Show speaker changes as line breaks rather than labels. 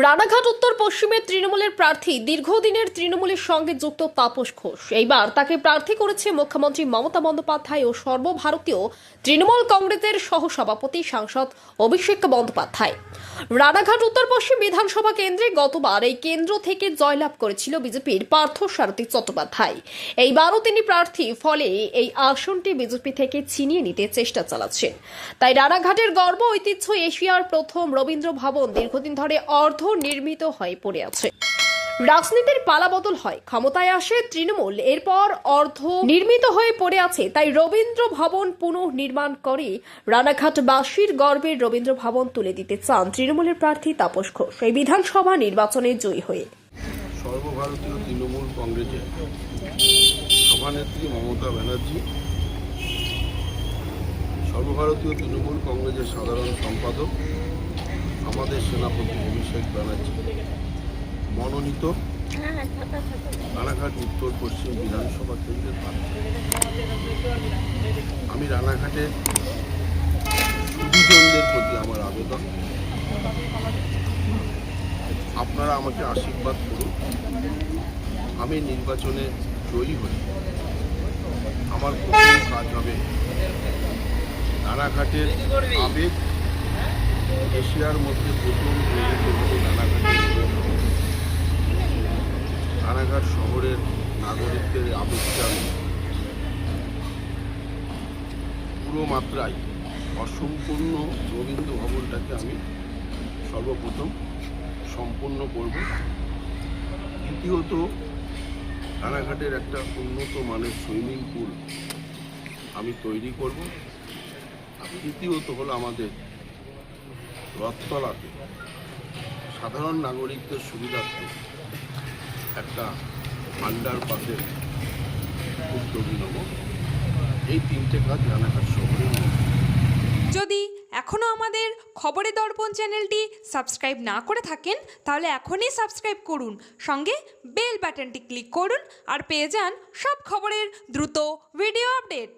রানাঘাট উত্তর পশ্চিমের তৃণমূলের প্রার্থী দীর্ঘদিনের তৃণমূলের সঙ্গে যুক্ত তাপস ঘোষ এইবার তাকে প্রার্থী করেছে মুখ্যমন্ত্রী মমতা বন্দ্যোপাধ্যায় ও সর্বভারতীয় তৃণমূল কংগ্রেসের সহসভাপতি সাংসদ অভিষেক বন্দ্যোপাধ্যায়। রানাঘাট উত্তর পশ্চিম বিধানসভা কেন্দ্রে গতবার এই কেন্দ্র থেকে জয়লাভ করেছিল বিজেপির পার্থসারথী চট্টোপাধ্যায়। এইবারও তিনি প্রার্থী, ফলে এই আসনটি বিজেপি থেকে ছিনিয়ে নিতে চেষ্টা চালাচ্ছেন। তাই রানাঘাটের গর্ব ঐতিহ্য এশিয়ার প্রথম রবীন্দ্র ভবন দীর্ঘদিন ধরে নির্মিত হয়ে পড়ে আছে। রাজনীতির পালাবদল হয়, ক্ষমতায় আসে তৃণমূল, এরপর অর্ধ নির্মিত হয়ে পড়ে আছে। তাই রবীন্দ্র ভবন পুনঃনির্মাণ করে রানাঘাটবাসীর গর্বের রবীন্দ্র ভবন তুলে দিতে চান তৃণমূলের প্রার্থী তাপস ঘোষ এই বিধানসভা নির্বাচনে জয়ী হয়ে।
সর্বভারতীয় তৃণমূল কংগ্রেসের সভানেত্রী মমতা ব্যানার্জি, সর্বভারতীয় তৃণমূল কংগ্রেসের সাধারণ সম্পাদক আমাদের সেনাপতি অভিষেক ব্যানার্জি মনোনীত রানাঘাট উত্তর পশ্চিম বিধানসভা কেন্দ্রের প্রার্থী। আমি রানাঘাটের সুধীজনদের প্রতি আমার আবেদন, আপনারা আমাকে আশীর্বাদ করুন। আমি নির্বাচনে জয়ী হই। আমার প্রথম কাজ হবে রানাঘাটের আবেগ, এশিয়ার মধ্যে প্রথম রানাঘাট শহরের নাগরিকদের আবেগকে আমি পুরো মাত্রায় অসম্পূর্ণ রবীন্দ্র ভবনটাকে আমি সর্বপ্রথম সম্পূর্ণ করব। দ্বিতীয়ত, রানাঘাটের একটা উন্নত মানের সুইমিং পুল আমি তৈরি করব। তৃতীয়ত হলো আমাদের রথতলাতে সাধারণ নাগরিকদের সুবিধার্থে একটা আন্ডারপাসের উদ্যোগী নেব। এই তিনটে কাজ রানাঘাট শহরে।
যদি এখনও আমাদের খবরের দর্পণ চ্যানেলটি সাবস্ক্রাইব না করে থাকেন তাহলে এখনই সাবস্ক্রাইব করুন, সঙ্গে বেল বাটনটি ক্লিক করুন আর পেয়ে যান সব খবরের দ্রুত ভিডিও আপডেট।